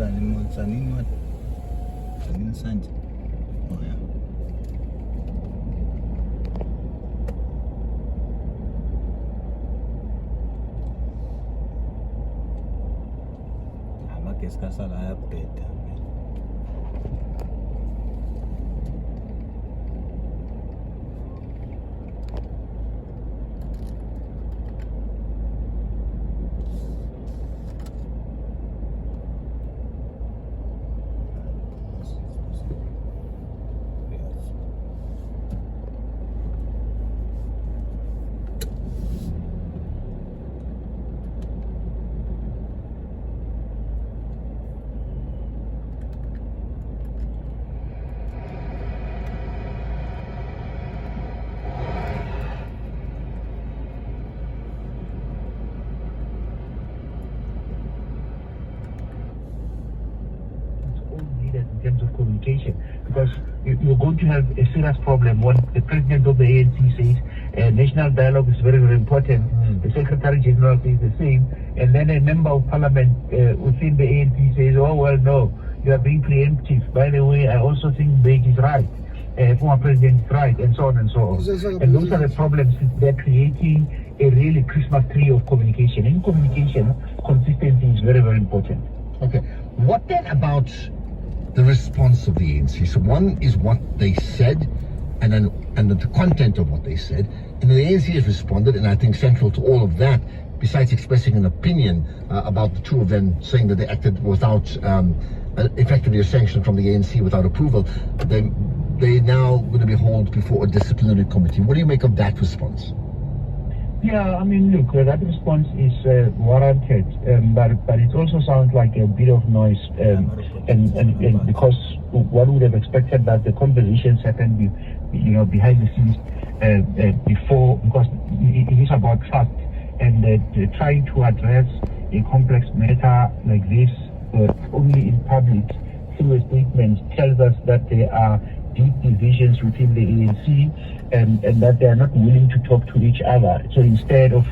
Tzaneen what? Tzaneen Sand. Oh yeah. Amagesi kasala ayabheda. In terms of communication, because you're going to have a serious problem when the president of the ANC says national dialogue is very, very important. The secretary general says the same, and then a member of parliament within the ANC says, oh well, no, you are being preemptive. By the way, I also think Beg is right, former president is right, and so on and so on. And those are the problems. They're creating a really Christmas tree of communication. In communication, consistency is very, very important. Okay, what then about the response of the ANC? So one is what they said, and then the content of what they said, and then the ANC has responded, and I think central to all of that, besides expressing an opinion about the two of them saying that they acted without effectively a sanction from the ANC without approval, they now going to be hauled before a disciplinary committee. What do you make of that response? Yeah, I mean, look, that response is warranted, but it also sounds like a bit of noise, and because one would have expected that the conversations happened, behind the scenes before, because it is about trust, and trying to address a complex matter like this only in public through a statement tells us that there are deep divisions within the ANC, and that they are not willing to talk to each other. So instead of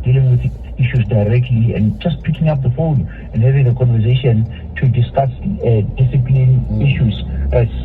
dealing with issues directly and just picking up the phone and having a conversation to discuss discipline issues,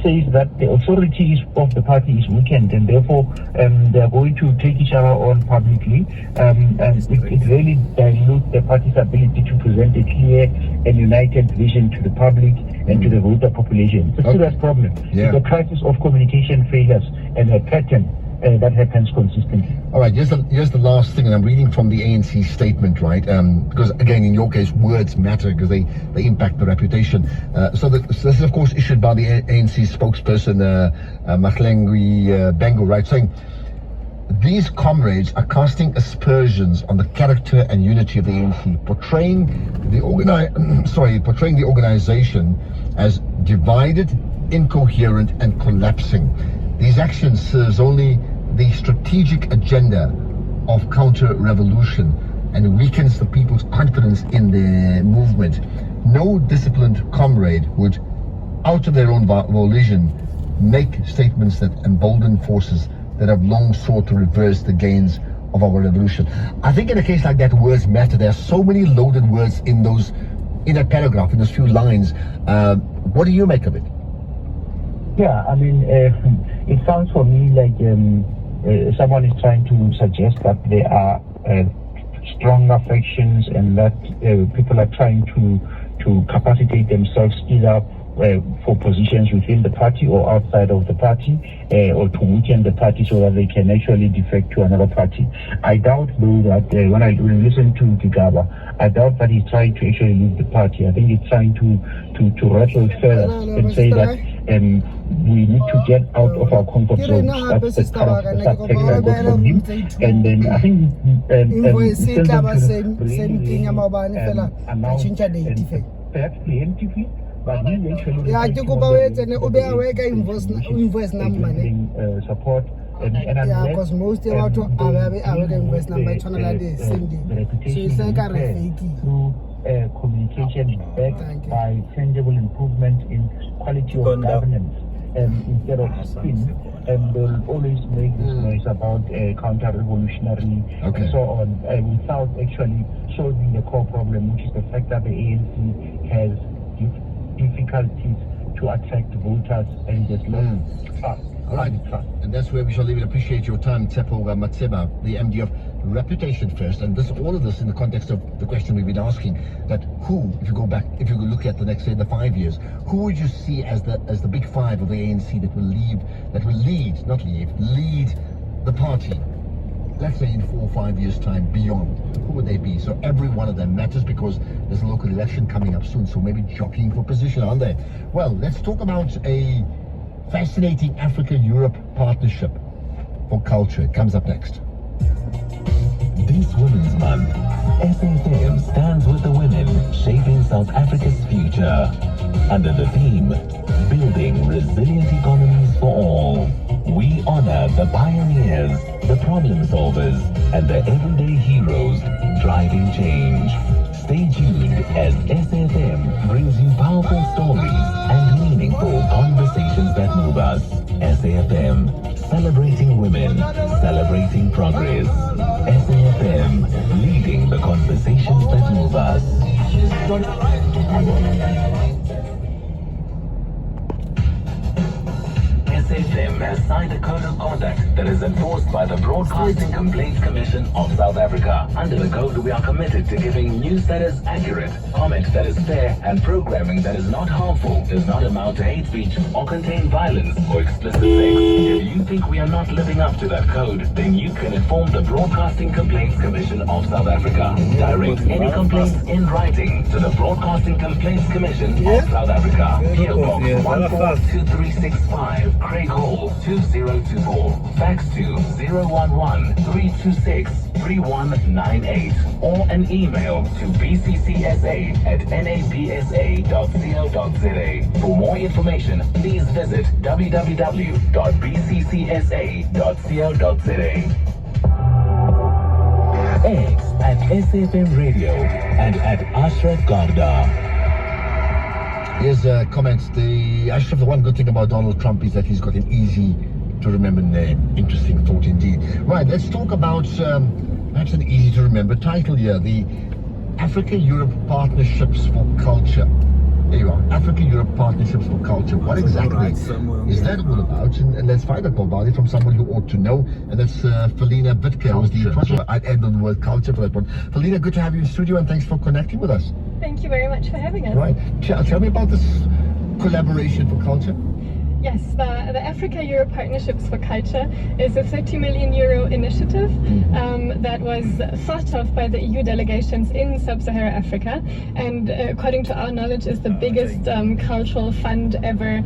says that the authority of the party is weakened, and therefore they are going to take each other on publicly, and it really dilutes the party's ability to present a clear and united vision to the public and to the voter population. It's a serious problem. Yeah. It's a crisis of communication failures and a pattern that happens consistently. All right, here's the last thing, and I'm reading from the ANC statement, right? Because again, in your case, words matter because they impact the reputation. So this is, of course, issued by the ANC spokesperson, Mahlengwi Bengo, right? Saying, these comrades are casting aspersions on the character and unity of the ANC, portraying the organization as divided, incoherent, and collapsing. These actions serves only the strategic agenda of counter-revolution and weakens the people's confidence in the movement. No disciplined comrade would, out of their own volition, make statements that embolden forces that have long sought to reverse the gains of our revolution. I think in a case like that, words matter. There are so many loaded words in that paragraph, in those few lines. What do you make of it? Yeah, I mean, it sounds for me like someone is trying to suggest that there are stronger factions, and that people are trying to capacitate themselves either for positions within the party or outside of the party, or to weaken the party so that they can actually defect to another party. I doubt, though, that when I listen to Gigaba, I doubt that he's trying to actually leave the party. I think he's trying to rattle further and say that we need to get out of our comfort zones. That's the kind of subtext I got from him. And then I think perhaps preemptively, but he actually support. And because most of our West number through communication backed by tangible improvement in quality of governance, instead of spin, and they'll always make this noise about counter-revolutionary and so on, without actually solving the core problem, which is the fact that the ANC has deep difficulties to attract voters and just lost trust. All right, and that's where we shall leave it. Appreciate your time, Tsepo Matseba, the MD of Reputation First, and all of this in the context of the question we've been asking, that who, if you look at the next, say, the 5 years, who would you see as the big five of the ANC that will lead the party, let's say in 4 or 5 years' time, beyond? Who would they be? So every one of them matters because there's a local election coming up soon, so maybe jockeying for position, aren't they? Well, let's talk about a fascinating Africa-Europe partnership for culture. It comes up next. This Women's Month, SAFM stands with the women shaping South Africa's future under the theme, Building Resilient Economies for All. We honor the pioneers, the problem solvers, and the everyday heroes driving change. Stay tuned as SFM brings you powerful stories and meaningful conversations that move us. SAFM, celebrating women, celebrating progress. SAFM, leading the conversations that move us. SAFM has signed a code of conduct that is enforced by the Broadcasting Complaints Commission of South Africa. Under the code, we are committed to giving news that is accurate, comment that is fair, and programming that is not harmful, does not amount to hate speech, or contain violence or explicit sex. If you think we are not living up to that code, then you can inform the Broadcasting Complaints Commission of South Africa. Direct any complaints in writing to the Broadcasting Complaints Commission of South Africa. PO Box 142365, Craig Hall 2024. Fax to 011-326-3198 or an email to bccsa@nabsa.co.za. For more information, please visit www.bccsa.co.za. X at SFM Radio and at Ashraf Garda. Here's comments. The one good thing about Donald Trump is that he's got an easy to remember name. Interesting thought indeed. Right, let's talk about perhaps an easy to remember title here, the Africa-Europe Partnerships for Culture. There you are, Africa-Europe Partnerships for Culture. What exactly is that all about? And let's find out more about it from someone who ought to know, and that's Felina Witke, who's the project. I'd add on the word culture for that one. Felina, good to have you in studio, and thanks for connecting with us. Thank you very much for having us. Right, tell me about this collaboration for culture. Yes, the Africa-Europe Partnerships for Culture is a 30 million euro initiative that was thought of by the EU delegations in Sub-Saharan Africa, and according to our knowledge is the biggest cultural fund ever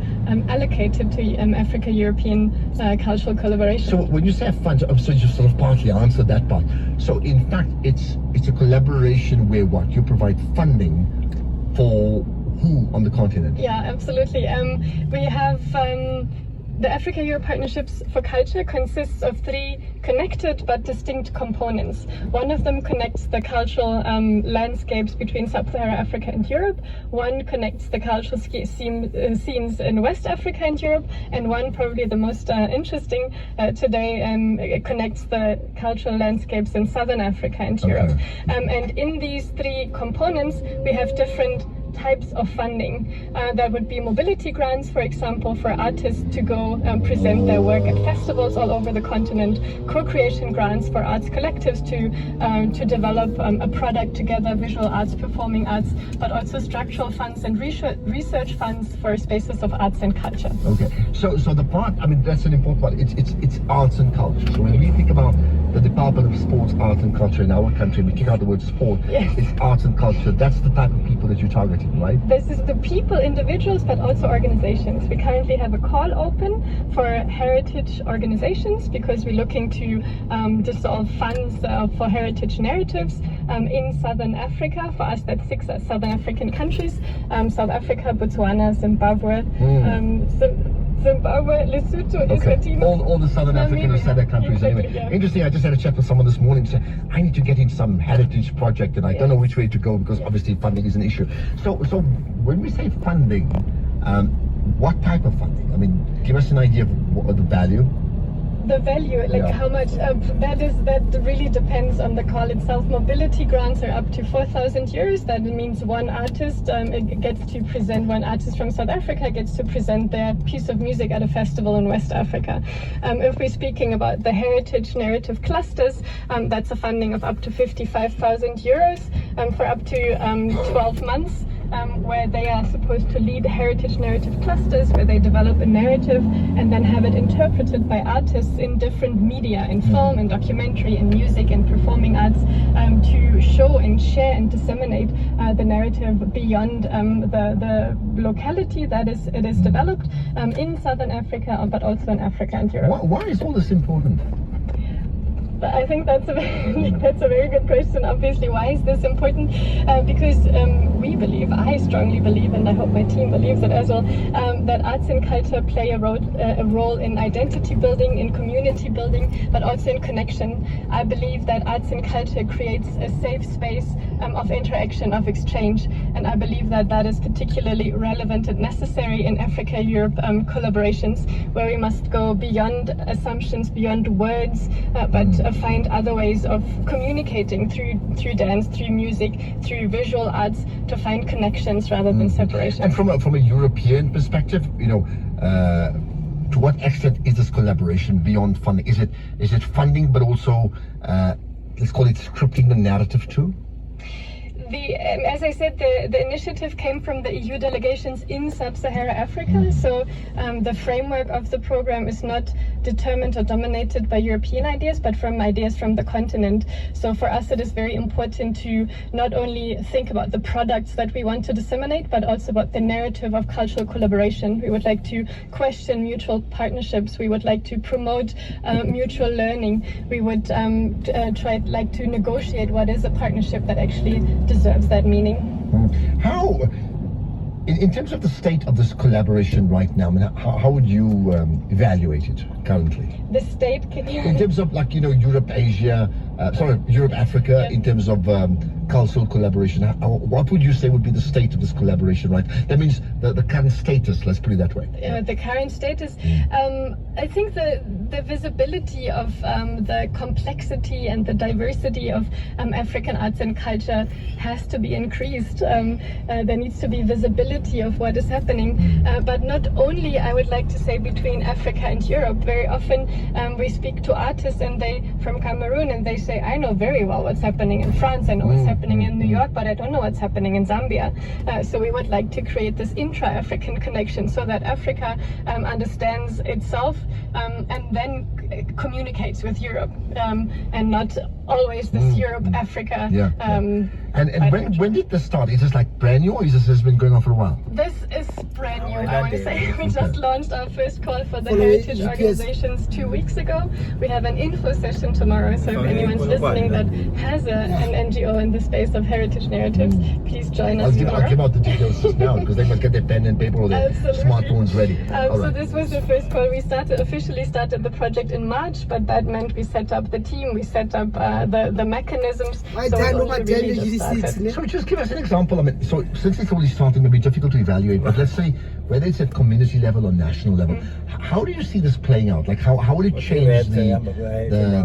allocated to Africa-European cultural collaboration. So when you say a fund, so you sort of partly answered that part. So in fact, it's a collaboration where what? You provide funding for who on the continent? Yeah, absolutely. We have the Africa-Europe Partnerships for Culture consists of 3 connected but distinct components. One of them connects the cultural landscapes between Sub-Saharan Africa and Europe. One connects the cultural scenes in West Africa and Europe. And one, probably the most interesting today, connects the cultural landscapes in Southern Africa and Europe. And in these 3 components, we have different types of funding. That would be mobility grants, for example, for artists to go present their work at festivals all over the continent, co-creation grants for arts collectives to develop a product together, visual arts, performing arts, but also structural funds and research funds for spaces of arts and culture. Okay, so the part, I mean, that's an important part. It's arts and culture. So when we think about the Department of Sports, Arts and Culture in our country, we kick out the word sport. Yes. It's arts and culture. That's the type of people that you're targeting, right? This is the people, individuals, but also organizations. We currently have a call open for heritage organizations because we're looking to dissolve funds for heritage narratives in Southern Africa. For us, that's 6 Southern African countries: South Africa, Botswana, Zimbabwe. Zimbabwe, Lesotho, Eswatini. All the Southern African and Southern countries, exactly, anyway. Yeah. Interesting, I just had a chat with someone this morning who said, I need to get in some heritage project and I don't know which way to go because obviously funding is an issue. So when we say funding, what type of funding? I mean, give us an idea of what the value. The value, like Yeah. how much, that really depends on the call itself. Mobility grants are up to 4,000 euros. That means one artist one artist from South Africa gets to present their piece of music at a festival in West Africa. If we're speaking about the heritage narrative clusters, that's a funding of up to 55,000 euros for up to 12 months. Where they are supposed to lead heritage narrative clusters, where they develop a narrative and then have it interpreted by artists in different media, in film, in documentary, in music, and performing arts, to show and share and disseminate the narrative beyond the locality that it is developed in Southern Africa, but also in Africa and Europe. Why is all this important? I think that's a very good question. Obviously, why is this important? Because we believe, I strongly believe, and I hope my team believes it as well, that arts and culture play a role in identity building, in community building, but also in connection. I believe that arts and culture creates a safe space of interaction, of exchange, and I believe that that is particularly relevant and necessary in Africa-Europe collaborations, where we must go beyond assumptions, beyond words, but find other ways of communicating through dance, through music, through visual arts, to find connections rather than separations. And from a European perspective, to what extent is this collaboration beyond funding? Is it funding, but also let's call it scripting the narrative too? As I said, the initiative came from the EU delegations in Sub-Saharan Africa. So the framework of the program is not determined or dominated by European ideas, but from ideas from the continent. So for us, it is very important to not only think about the products that we want to disseminate, but also about the narrative of cultural collaboration. We would like to question mutual partnerships. We would like to promote mutual learning. We would like to negotiate what is a partnership that actually deserves that meaning. How, in terms of the state of this collaboration right now, I mean, how would you evaluate it currently? The state, can you... In terms of Europe, Asia, Europe, Africa, in terms of cultural collaboration, what would you say would be the state of this collaboration, right? That means the current status, let's put it that way. The current status, I think the visibility of the complexity and the diversity of African arts and culture has to be increased. There needs to be visibility of what is happening, but not only, I would like to say, between Africa and Europe. Very often we speak to artists from Cameroon, and they say, I know very well what's happening in France, I know what's happening in New York, but I don't know what's happening in Zambia. So we would like to create this intra-African connection so that Africa understands itself and then communicates with Europe, and not always this Europe-Africa. And when did this start? Is this brand new, or is this has been going on for a while? This is brand new, I want to say. We just launched our first call for the heritage organizations 2 weeks ago. We have an info session tomorrow, so if anyone's listening that has an NGO in the space of heritage narratives, please join us tomorrow. I'll give out the details just now, because they must get their pen and paper or their smartphones ready. So this was the first call. We officially started the project in March, but that meant we set up the team, we set up the mechanisms. So just give us an example. I mean, so since it's only starting, it may be difficult to evaluate, but let's say whether it's at community level or national level, how do you see this playing out? How will it change the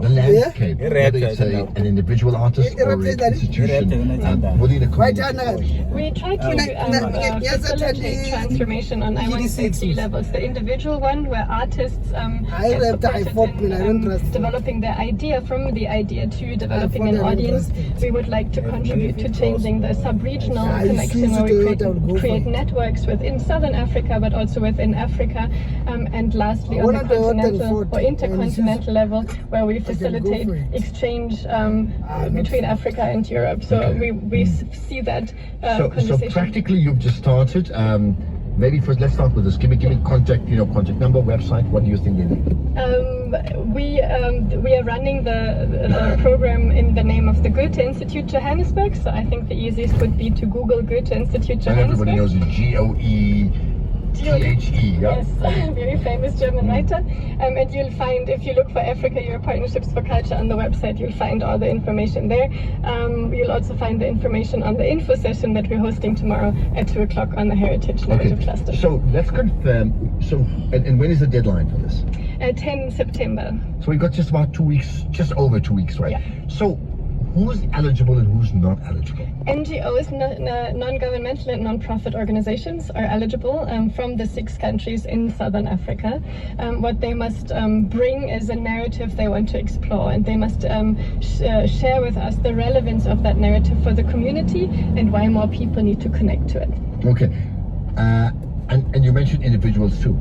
landscape? Whether it's an individual artist or an institution within a community? We try to facilitate transformation on, I want to say, 3 levels. The individual one, where artists get supported in developing their idea, from the idea to developing an audience. We would like to contribute to changing the sub-regional connection, where we create networks within Southern Africa, but also within Africa. And lastly, on the continental or intercontinental level, where we facilitate exchange between Africa and Europe. So we see that So practically, you've just started. Maybe first, let's start with this. Give me contact number, website. What do you think they need? We are running the program in the name of the Goethe Institute Johannesburg. So I think the easiest would be to Google Goethe Institute Johannesburg. And everybody knows it. THE, yeah? Yes, very famous German writer. And you'll find, if you look for Africa Europe Partnerships for Culture on the website, you'll find all the information there. You'll also find the information on the info session that we're hosting tomorrow at 2 o'clock on the Heritage Narrative Cluster. So let's confirm. So, and when is the deadline for this? 10 September. So we've got just about 2 weeks, just over 2 weeks, right? Yeah. So who's eligible and who's not eligible? NGOs, non-governmental and non-profit organizations are eligible from the 6 countries in Southern Africa. What they must bring is a narrative they want to explore, and they must share with us the relevance of that narrative for the community and why more people need to connect to it. Okay. And you mentioned individuals too.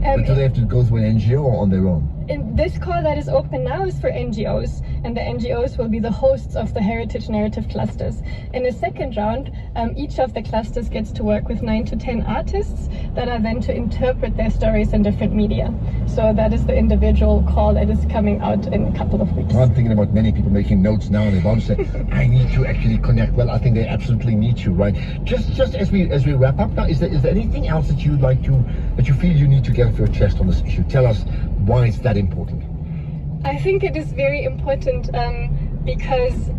But do they have to go through an NGO or on their own? In this call that is open now is for NGOs, and the NGOs will be the hosts of the Heritage Narrative Clusters. In the second round, each of the clusters gets to work with 9 to 10 artists that are then to interpret their stories in different media. So that is the individual call that is coming out in a couple of weeks. Well, I'm thinking about many people making notes now, and they want to say, I need to actually connect. Well, I think they absolutely need to, right? Just as we wrap up now, is there anything else that you'd like to, that you feel you need to get off your chest on this issue? Tell us why it's that important. I think it is very important because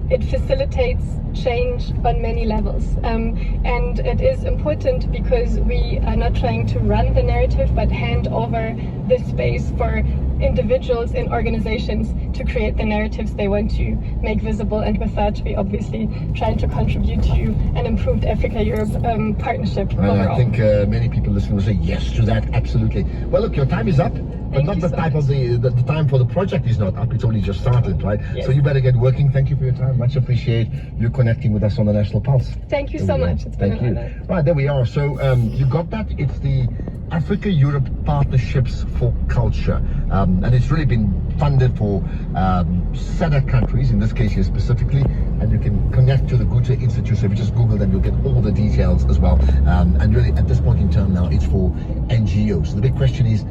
it facilitates change on many levels. And it is important because we are not trying to run the narrative, but hand over this space for individuals and organizations to create the narratives they want to make visible. And with that, we obviously trying to contribute to an improved Africa-Europe partnership overall. I think many people listening will say yes to that, absolutely. Well, look, your time is up. But not the type of the time for the project is not up. It's only just started, right? Yes. So you better get working. Thank you for your time. Much appreciate you connecting with us on the National Pulse. Thank you so much. It's been an honor. Right, there we are. So you got that. It's the Africa-Europe Partnerships for Culture. And it's really been funded for SADC countries, in this case here specifically. And you can connect to the Goethe Institute. So if you just Google them, you'll get all the details as well. And really, at this point in time now, it's for NGOs. So the big question is,